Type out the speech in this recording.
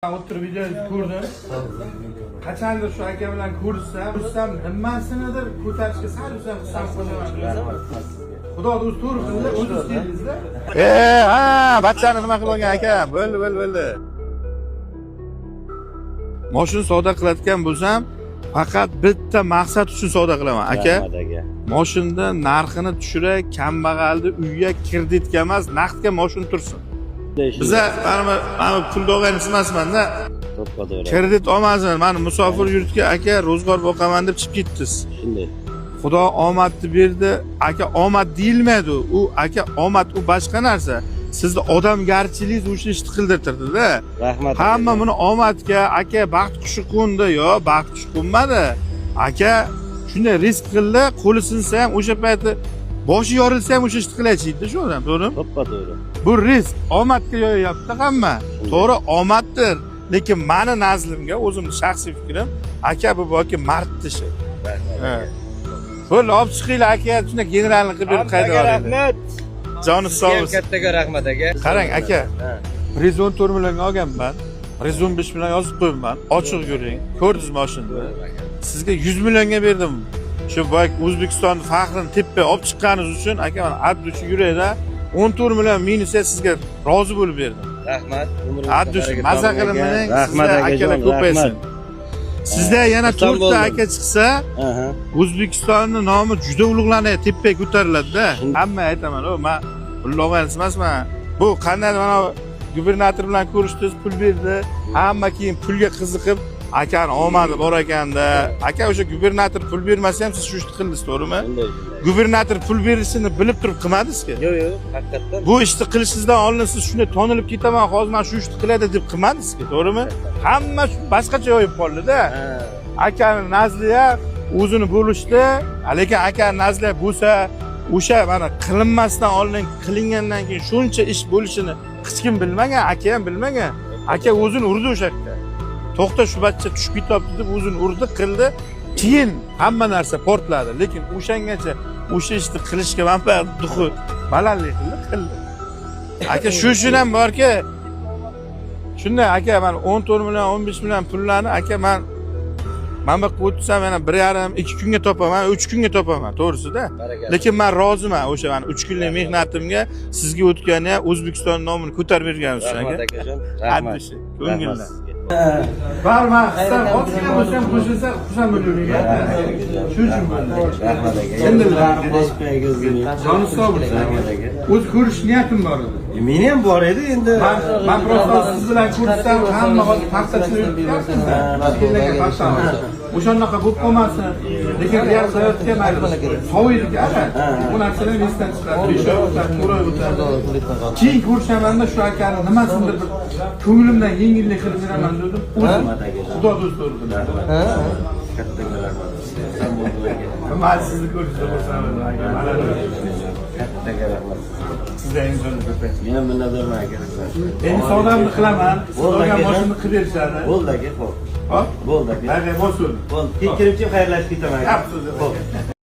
O'tirib video ko'rdim. Qachondir shu aka bilan ko'rsam, nimasinidir ko'tarishga sal-sal qisam qo'yaman. Xudo o'zi to'g'ri qildi, o'zingiz keldingizda. Ha, bachchani nima qilib olgan aka? Bo'ldi. Mashina savdo qilayotgan bo'lsam, faqat bitta maqsad uchun savdo qilaman, aka. Mashinada narxini tushiray, kambag'alni uyga kreditga emas, naqdga mashina tursin. Biza mana pulni olganingiz emasman-da. Kredit olmasin. Meni musofir yurtga aka ro'zg'or boqaman deb chiqib ketdingiz. Shunday. Xudo omadni berdi. Aka omad deyilmaydi. U aka omad u boshqa narsa. Sizni odamgarchiligingiz o'sha ishni qildirtirdi-da. Rahmat. Hamma buni omadga, aka baxt qushi qo'ndi, yo baxt qushi qo'nmadi. Aka shunday risk qildi, qo'li sinsa ham o'sha payti boshi yorilsa ham o'sha ishni qilaychi-da shu odam, to'g'rimi? To'g'ri. Bu risk omadga yo'yapti hamma. To'g'ri omaddir. Lekin meni nazlimga, o'zimning shaxsiy fikrim, aka bu boki mard tishi. Bo'ldi, olib chiqinglar aka, shunda generalni qilib berib qaytib oling. Rahmat. Joni sog' bo'lsin. Kattaga rahmat aka. Qarang aka. Rezon 4 millionga olganman. Rezon 5 million yozib qo'yibman. Ochiq yuring. Ko'rdingiz mashinani. Sizga 100 millionga berdim. Shu boy O'zbekiston faxrini teppa olib chiqqaningiz uchun aka men adduchi yurayda 14 million minusga sizga rozi bo'lib berdim. Rahmat. Adduchi maza qilib mening sizga akalar ko'paysin. Sizda yana 4 ta aka chiqsa, O'zbekistonning nomi juda ulug'lanadi, teppaga ko'tariladi-da. Hamma aytaman, men pul olganingiz emasman. Bu qanday mana gubernator bilan ko'rishdingiz, pul berdi. Hamma keyin pulga qiziqib akani omadi bor ekanda. Aka o'sha gubernator pul bermasa ham siz shu ishni qildingiz, to'g'rimi? Gubernator pul berishini bilib turib qilmadingiz-ku. Yo'q, haqiqatan. Bu ishni qilishingizdan oldin siz shunday tonilib ketaman, hozir men shu ishni qiladi deb qilmadingiz-ku, to'g'rimi? Hamma boshqacha yo'yib qoldi-da. Akani nazliya o'zini bo'lishdi, lekin akani nazliya bo'lsa, o'sha mana qilinmasdan oldin qilingandan keyin shuncha ish bo'lishini hech kim bilmagan, aka ham bilmagan. Aka o'zini urdi o'sha yerda. To'xta shu bachcha tushib ketyapti deb o'zini urdi, qildi. Keyin hamma narsa portladi. Lekin o'shangacha o'sha ishni qilishga manfaat duxi balandlik qildi. Aka shu ham borki, shunday aka men 14 million, 15 million pullarni aka men bu qo'tsam yana 1,5-2 kunga topaman, 3 kunga topaman, to'g'risi-da. Lekin men roziman o'sha 3 kunlik mehnatimga sizga o'tgani, O'zbekiston nomini ko'tarib berganingiz uchun aka. Rahmat akajon. Rahmat. Ko'ngildan. Barma, sizlar otgan bo'lsam qo'shilsa xursand bo'laman. Shu uchun Rahmat aka. Endi Joni sog' bo'lsin. O'z ko'rish niyatim bor edi. Meni ham bor edi endi. Men prosta siz bilan ko'rsam hamma paxtachilar o'shanaqa bo'lib qolmasin. Lekin real hayotga soviydi ana. Bu narsalarni esdan chiqarib, to'g'ri o'tadi. Keyin ko'rshamanda shu akani nimasidir bir ko'nglimdan yengillik qilib beraman dedim. O'zim Xudo do'st bo'ldi. Kattaga rahmat. Men sizni ko'rishda xursandman aka. Kattaga rahmat. Sizga imzoni ko'paytir. Men minnatdorman aka. Endi savdomni qilaman. Sizga mashinani qilib berishadi. Bo'ldi aka, xo'p. Hop. Bo'ldi aka. Bo'lsin. Bo'ldi. Keyin kirib xayrlashib ketaman aka. Yaxshi.